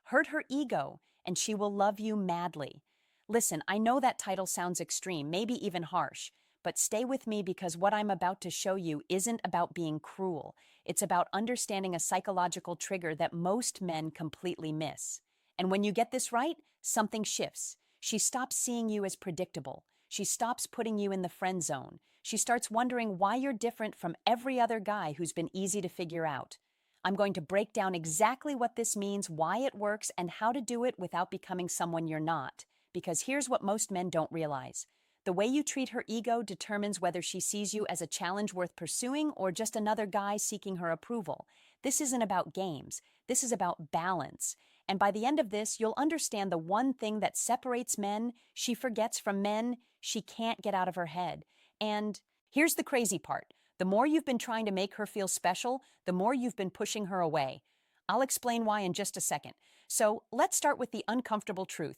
hurt her ego, and she will love you madly. Listen, I know that title sounds extreme, maybe even harsh, but stay with me because what I'm about to show you isn't about being cruel. It's about understanding a psychological trigger that most men completely miss. And when you get this right, something shifts. She stops seeing you as predictable. She stops putting you in the friend zone. She starts wondering why you're different from every other guy who's been easy to figure out. I'm going to break down exactly what this means, why it works, and how to do it without becoming someone you're not. Because here's what most men don't realize. The way you treat her ego determines whether she sees you as a challenge worth pursuing or just another guy seeking her approval. This isn't about games. This is about balance. And by the end of this, you'll understand the one thing that separates men, she forgets from men, she can't get out of her head. And here's the crazy part. The more you've been trying to make her feel special, the more you've been pushing her away. I'll explain why in just a second. So let's start with the uncomfortable truth.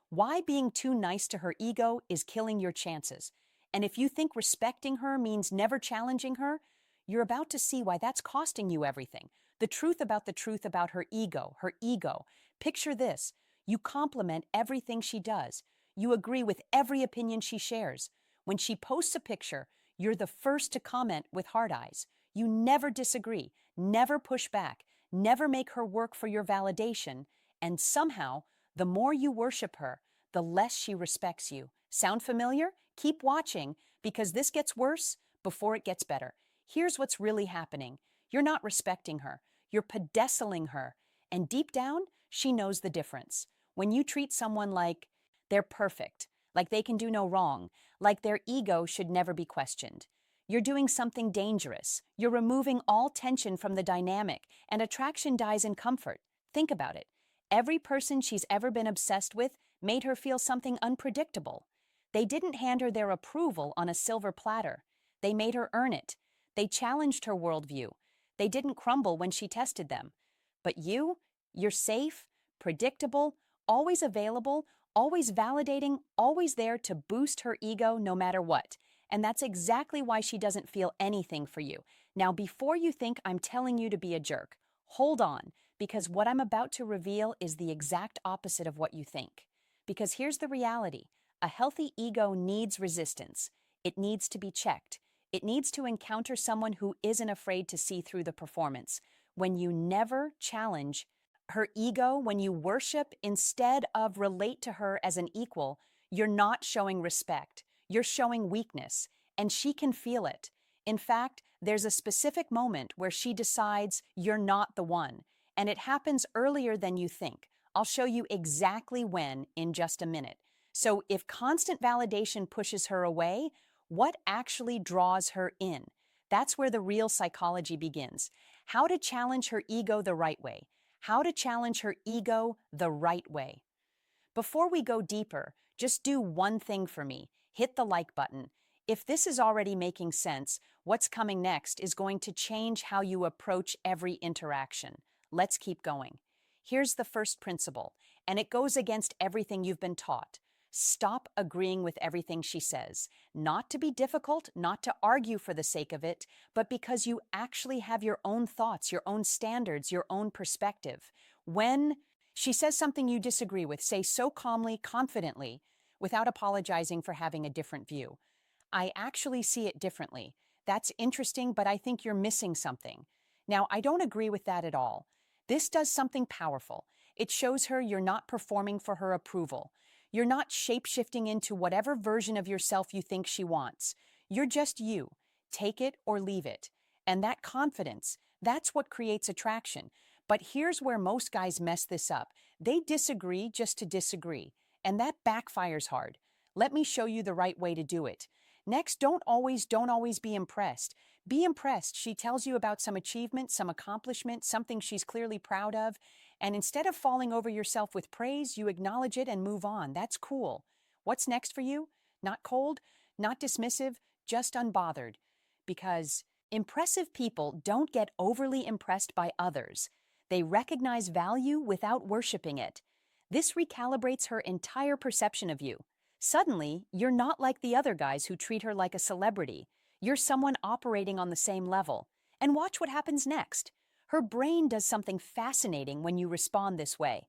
Why being too nice to her ego is killing your chances. And if you think respecting her means never challenging her, you're about to see why that's costing you everything. The truth about her ego, her ego. Picture this. You compliment everything she does. You agree with every opinion she shares. When she posts a picture, you're the first to comment with heart eyes. You never disagree, never push back, never make her work for your validation, and somehow, the more you worship her, the less she respects you. Sound familiar? Keep watching, because this gets worse before it gets better. Here's what's really happening. You're not respecting her. You're pedestaling her. And deep down, she knows the difference. When you treat someone like they're perfect, like they can do no wrong, like their ego should never be questioned, you're doing something dangerous. You're removing all tension from the dynamic, and attraction dies in comfort. Think about it. Every person she's ever been obsessed with made her feel something unpredictable. They didn't hand her their approval on a silver platter. They made her earn it. They challenged her worldview. They didn't crumble when she tested them. But you're safe, predictable, always available, always validating, always there to boost her ego no matter what. And that's exactly why she doesn't feel anything for you. Now, before you think I'm telling you to be a jerk, hold on, because what I'm about to reveal is the exact opposite of what you think. Because here's the reality. A healthy ego needs resistance. It needs to be checked. It needs to encounter someone who isn't afraid to see through the performance. When you never challenge her ego, when you worship instead of relate to her as an equal, you're not showing respect. You're showing weakness, and she can feel it. In fact, there's a specific moment where she decides you're not the one, and it happens earlier than you think. I'll show you exactly when in just a minute. So if constant validation pushes her away, what actually draws her in? That's where the real psychology begins. How to challenge her ego the right way. How to challenge her ego the right way. Before we go deeper, just do one thing for me. Hit the like button. If this is already making sense, what's coming next is going to change how you approach every interaction. Let's keep going. Here's the first principle, and it goes against everything you've been taught. Stop agreeing with everything she says. Not to be difficult, not to argue for the sake of it, but because you actually have your own thoughts, your own standards, your own perspective. When she says something you disagree with, say so calmly, confidently, without apologizing for having a different view. I actually see it differently. That's interesting, but I think you're missing something. Now, I don't agree with that at all. This does something powerful. It shows her you're not performing for her approval. You're not shape-shifting into whatever version of yourself you think she wants. You're just you. Take it or leave it. And that confidence, that's what creates attraction. But here's where most guys mess this up. They disagree just to disagree. And that backfires hard. Let me show you the right way to do it. Next, don't always be impressed. Be impressed. She tells you about some achievement, some accomplishment, something she's clearly proud of. And instead of falling over yourself with praise, you acknowledge it and move on. That's cool. What's next for you? Not cold, not dismissive, just unbothered. Because impressive people don't get overly impressed by others. They recognize value without worshiping it. This recalibrates her entire perception of you. Suddenly, you're not like the other guys who treat her like a celebrity. You're someone operating on the same level. And watch what happens next. Her brain does something fascinating when you respond this way.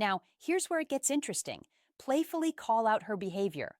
Now, here's where it gets interesting. Playfully call out her behavior.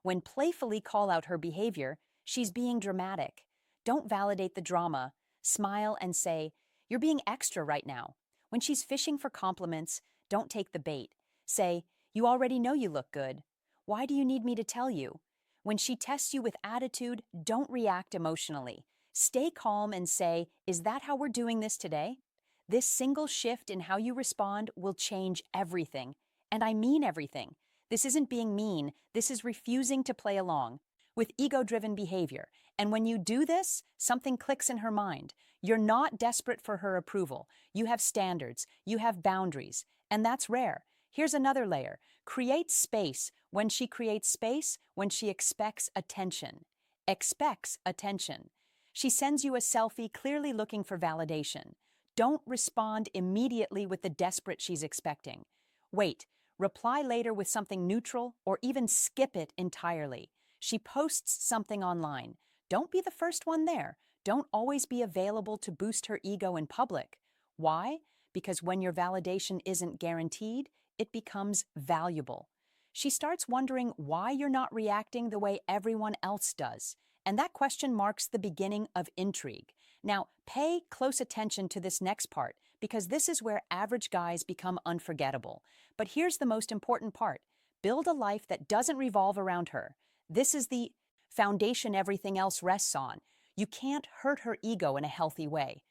When playfully call out her behavior, she's being dramatic. Don't validate the drama. Smile and say, "You're being extra right now." When she's fishing for compliments, don't take the bait. Say, "You already know you look good. Why do you need me to tell you?" When she tests you with attitude, don't react emotionally. Stay calm and say, "Is that how we're doing this today?" This single shift in how you respond will change everything. And I mean everything. This isn't being mean, this is refusing to play along with ego driven behavior. And when you do this, something clicks in her mind. You're not desperate for her approval. You have standards, you have boundaries, and that's rare. Here's another layer. Create space. When she creates space, when she expects attention. Expects attention. She sends you a selfie clearly looking for validation. Don't respond immediately with the desperate she's expecting. Wait, reply later with something neutral or even skip it entirely. She posts something online. Don't be the first one there. Don't always be available to boost her ego in public. Why? Because when your validation isn't guaranteed, it becomes valuable. She starts wondering why you're not reacting the way everyone else does. And that question marks the beginning of intrigue. Now, pay close attention to this next part, because this is where average guys become unforgettable. But here's the most important part. Build a life that doesn't revolve around her. This is the foundation everything else rests on. You can't hurt her ego in a healthy way.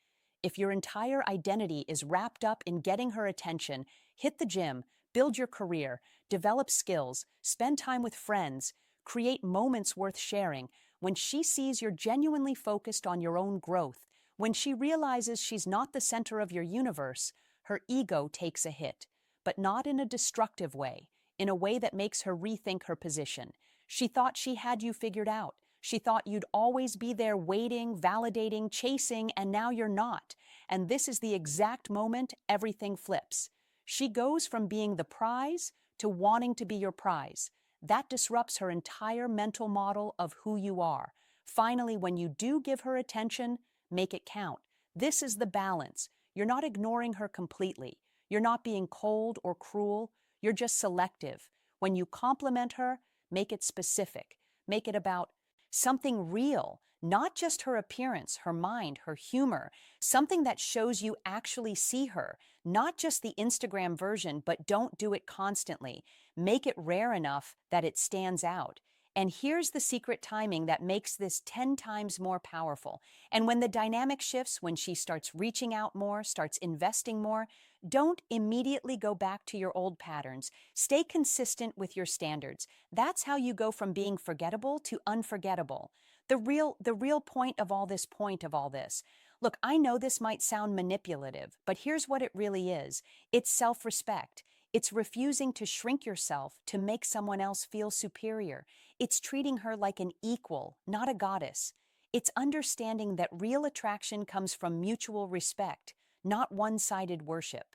If your entire identity is wrapped up in getting her attention, hit the gym, build your career, develop skills, spend time with friends, create moments worth sharing. When she sees you're genuinely focused on your own growth, when she realizes she's not the center of your universe, her ego takes a hit, but not in a destructive way, in a way that makes her rethink her position. She thought she had you figured out. She thought you'd always be there waiting, validating, chasing, and now you're not. And this is the exact moment everything flips. She goes from being the prize to wanting to be your prize. That disrupts her entire mental model of who you are. Finally, when you do give her attention, make it count. This is the balance. You're not ignoring her completely. You're not being cold or cruel. You're just selective. When you compliment her, make it specific. Make it about something real, not just her appearance, her mind, her humor, something that shows you actually see her, not just the Instagram version, but don't do it constantly. Make it rare enough that it stands out. And here's the secret timing that makes this 10 times more powerful. And when the dynamic shifts, when she starts reaching out more, starts investing more, don't immediately go back to your old patterns. Stay consistent with your standards. That's how you go from being forgettable to unforgettable. The real point of all this. Look, I know this might sound manipulative, but here's what it really is. It's self-respect. It's refusing to shrink yourself to make someone else feel superior. It's treating her like an equal, not a goddess. It's understanding that real attraction comes from mutual respect, not one-sided worship.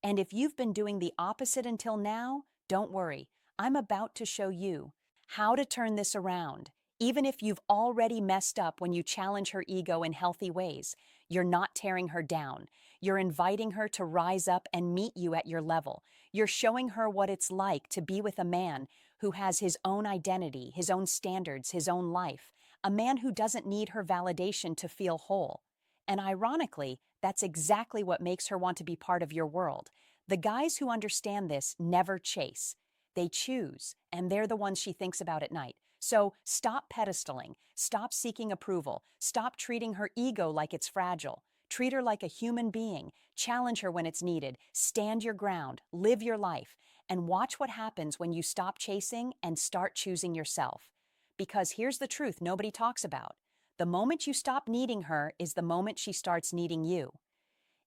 And if you've been doing the opposite until now, don't worry. I'm about to show you how to turn this around. Even if you've already messed up when you challenge her ego in healthy ways, you're not tearing her down. You're inviting her to rise up and meet you at your level. You're showing her what it's like to be with a man who has his own identity, his own standards, his own life. A man who doesn't need her validation to feel whole. And ironically, that's exactly what makes her want to be part of your world. The guys who understand this never chase. They choose, and they're the ones she thinks about at night. So stop pedestaling, stop seeking approval, stop treating her ego like it's fragile. Treat her like a human being, challenge her when it's needed, stand your ground, live your life, and watch what happens when you stop chasing and start choosing yourself. Because here's the truth nobody talks about. The moment you stop needing her is the moment she starts needing you.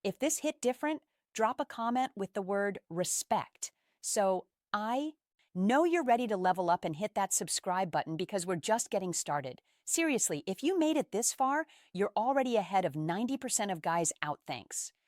If this hit different, drop a comment with the word respect. So I know you're ready to level up and hit that subscribe button because we're just getting started. Seriously, if you made it this far, you're already ahead of 90% of guys out. Thanks.